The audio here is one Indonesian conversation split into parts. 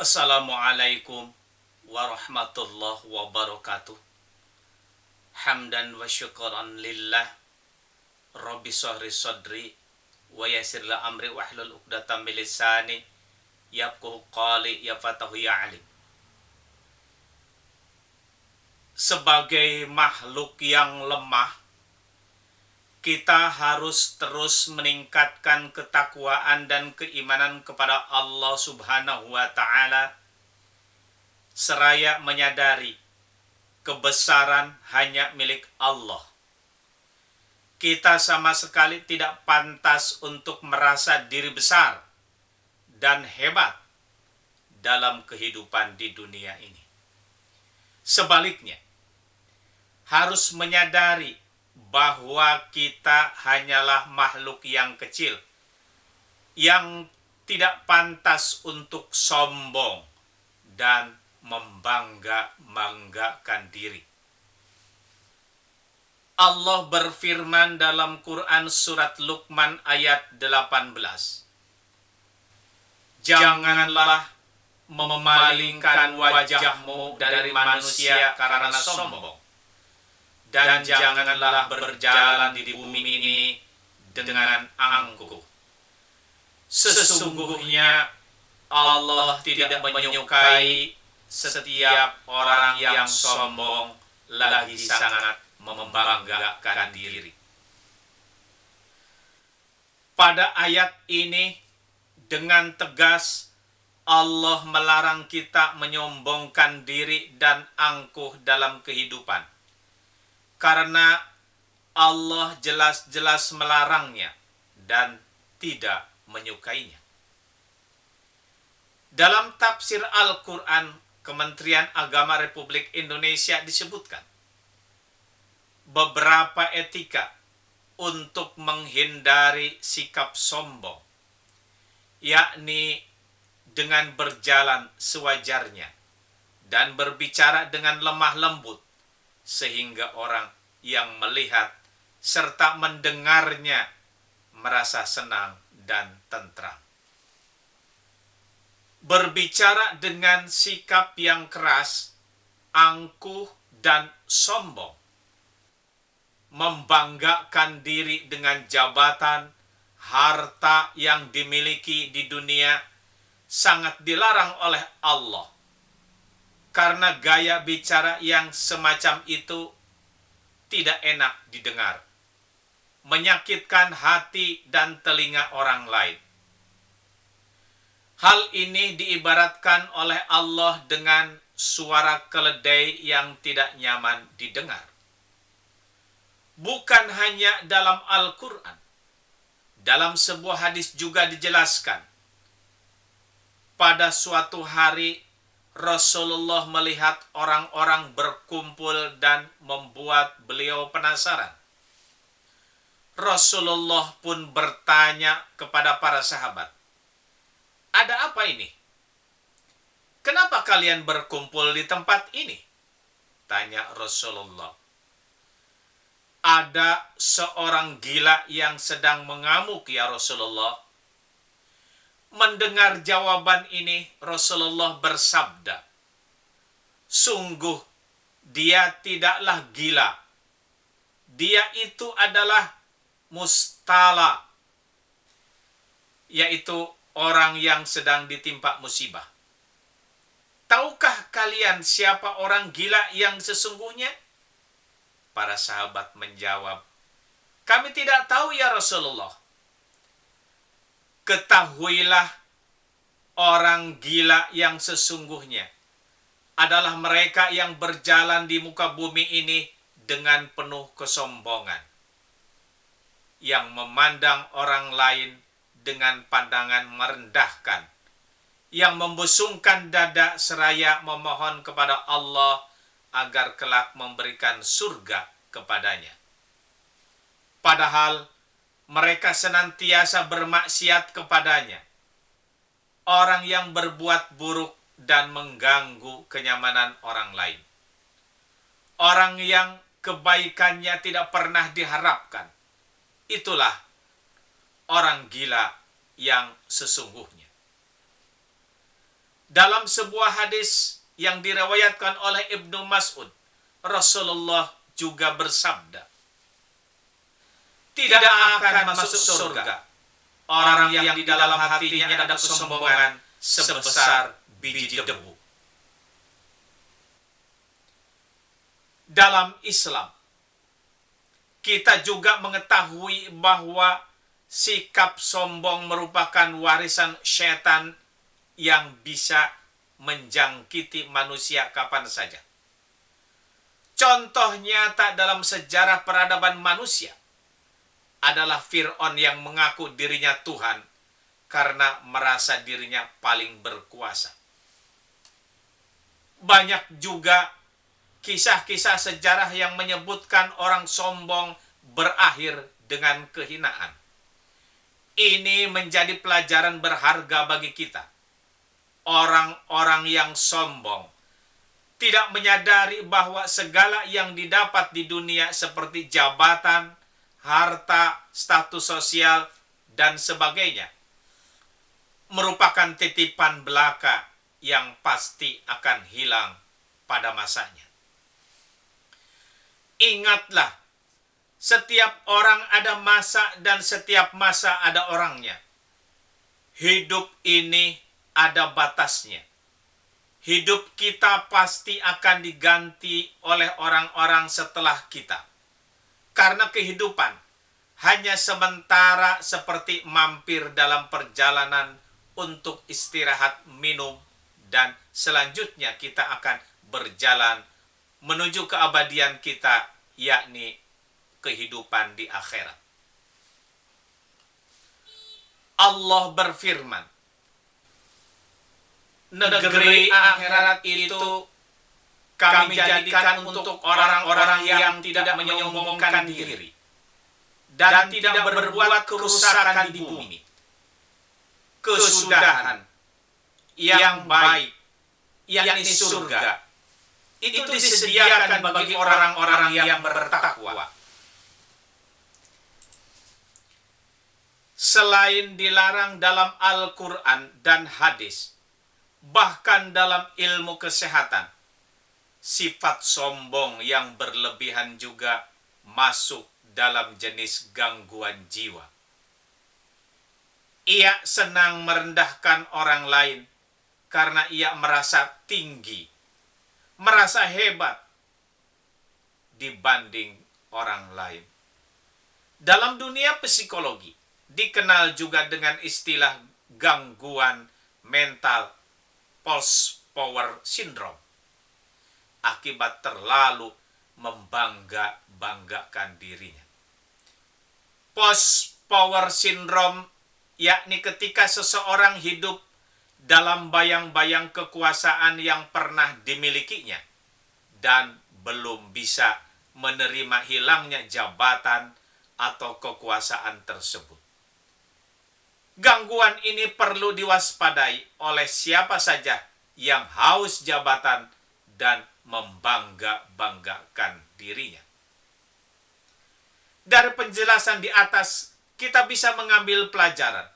Assalamualaikum warahmatullahi wabarakatuh. Hamdan wa syukran lillah. Rabbi sahri sadri wa yassir la amri wahlul 'uqdatam min lisani yafqahu qali ya fatahu ya alim. Sebagai makhluk yang lemah, kita harus terus meningkatkan ketakwaan dan keimanan kepada Allah Subhanahu wa taala, seraya menyadari kebesaran hanya milik Allah. Kita sama sekali tidak pantas untuk merasa diri besar dan hebat dalam kehidupan di dunia ini. Sebaliknya, harus menyadari bahwa kita hanyalah makhluk yang kecil, yang tidak pantas untuk sombong dan membangga-banggakan diri. Allah berfirman dalam Quran surat Luqman ayat 18. Janganlah memalingkan wajahmu dari manusia karena sombong, dan janganlah berjalan di bumi ini dengan angkuh. Sesungguhnya Allah tidak menyukai setiap orang yang sombong lagi sangat membanggakan diri. Pada ayat ini dengan tegas Allah melarang kita menyombongkan diri dan angkuh dalam kehidupan, karena Allah jelas-jelas melarangnya dan tidak menyukainya. Dalam tafsir Al-Quran, Kementerian Agama Republik Indonesia disebutkan beberapa etika untuk menghindari sikap sombong, yakni dengan berjalan sewajarnya dan berbicara dengan lemah lembut, sehingga orang yang melihat serta mendengarnya merasa senang dan tentram. Berbicara dengan sikap yang keras, angkuh, dan sombong, membanggakan diri dengan jabatan, harta yang dimiliki di dunia, sangat dilarang oleh Allah. Karena gaya bicara yang semacam itu tidak enak didengar, menyakitkan hati dan telinga orang lain. Hal ini diibaratkan oleh Allah dengan suara keledai yang tidak nyaman didengar. Bukan hanya dalam Al-Quran, dalam sebuah hadis juga dijelaskan. Pada suatu hari, Rasulullah melihat orang-orang berkumpul dan membuat beliau penasaran. Rasulullah pun bertanya kepada para sahabat, "Ada apa ini? Kenapa kalian berkumpul di tempat ini?" tanya Rasulullah. "Ada seorang gila yang sedang mengamuk, ya Rasulullah." Mendengar jawaban ini, Rasulullah bersabda, "Sungguh, dia tidaklah gila. Dia itu adalah mustala, yaitu orang yang sedang ditimpa musibah. Tahukah kalian siapa orang gila yang sesungguhnya?" Para sahabat menjawab, "Kami tidak tahu, ya Rasulullah." "Ketahuilah, orang gila yang sesungguhnya adalah mereka yang berjalan di muka bumi ini dengan penuh kesombongan, yang memandang orang lain dengan pandangan merendahkan, yang membusungkan dada seraya memohon kepada Allah agar kelak memberikan surga kepadanya. Padahal mereka senantiasa bermaksiat kepadanya. Orang yang berbuat buruk dan mengganggu kenyamanan orang lain. Orang yang kebaikannya tidak pernah diharapkan. Itulah orang gila yang sesungguhnya." Dalam sebuah hadis yang diriwayatkan oleh Ibnu Mas'ud, Rasulullah juga bersabda, tidak akan masuk surga orang yang di dalam hatinya ada kesombongan sebesar biji debu. Dalam Islam, kita juga mengetahui bahwa sikap sombong merupakan warisan syaitan yang bisa menjangkiti manusia kapan saja. Contoh nyata dalam sejarah peradaban manusia adalah Fir'aun yang mengaku dirinya Tuhan karena merasa dirinya paling berkuasa. Banyak juga kisah-kisah sejarah yang menyebutkan orang sombong berakhir dengan kehinaan. Ini menjadi pelajaran berharga bagi kita. Orang-orang yang sombong tidak menyadari bahwa segala yang didapat di dunia seperti jabatan, harta, status sosial, dan sebagainya merupakan titipan belaka yang pasti akan hilang pada masanya. Ingatlah, setiap orang ada masa dan setiap masa ada orangnya. Hidup ini ada batasnya. Hidup kita pasti akan diganti oleh orang-orang setelah kita. Karena kehidupan hanya sementara seperti mampir dalam perjalanan untuk istirahat, minum, dan selanjutnya kita akan berjalan menuju keabadian kita, yakni kehidupan di akhirat. Allah berfirman, negeri akhirat itu kami jadikan untuk orang-orang yang tidak menyombongkan diri dan tidak berbuat kerusakan di bumi. Kesudahan yang baik, yakni surga, itu disediakan bagi orang-orang yang bertakwa. Selain dilarang dalam Al-Quran dan hadis, bahkan dalam ilmu kesehatan, sifat sombong yang berlebihan juga masuk dalam jenis gangguan jiwa. Ia senang merendahkan orang lain karena ia merasa tinggi, merasa hebat dibanding orang lain. Dalam dunia psikologi, dikenal juga dengan istilah gangguan mental post-power syndrome, akibat terlalu membangga-banggakan dirinya. Post-power syndrome yakni ketika seseorang hidup dalam bayang-bayang kekuasaan yang pernah dimilikinya dan belum bisa menerima hilangnya jabatan atau kekuasaan tersebut. Gangguan ini perlu diwaspadai oleh siapa saja yang haus jabatan dan membangga-banggakan dirinya. Dari penjelasan di atas, kita bisa mengambil pelajaran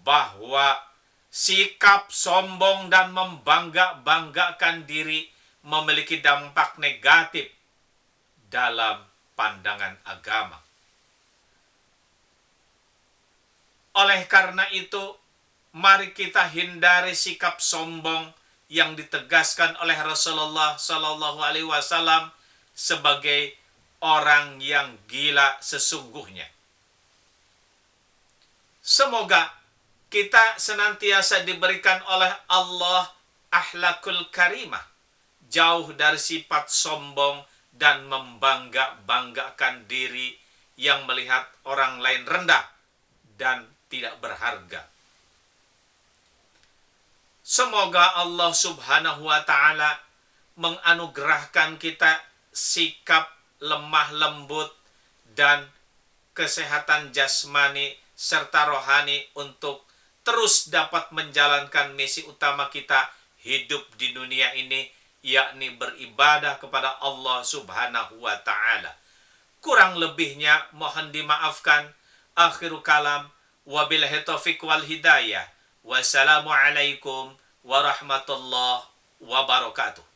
bahwa sikap sombong dan membangga-banggakan diri memiliki dampak negatif dalam pandangan agama. Oleh karena itu, mari kita hindari sikap sombong yang ditegaskan oleh Rasulullah Shallallahu Alaihi Wasallam sebagai orang yang gila sesungguhnya. Semoga kita senantiasa diberikan oleh Allah akhlakul karimah, jauh dari sifat sombong dan membangga-banggakan diri yang melihat orang lain rendah dan tidak berharga. Semoga Allah Subhanahu wa Ta'ala menganugerahkan kita sikap lemah lembut dan kesehatan jasmani serta rohani untuk terus dapat menjalankan misi utama kita hidup di dunia ini, yakni beribadah kepada Allah Subhanahu wa Ta'ala. Kurang lebihnya mohon dimaafkan. Akhirul kalam, wabillahi taufiq wal hidayah. Wassalamualaikum warahmatullahi wabarakatuh.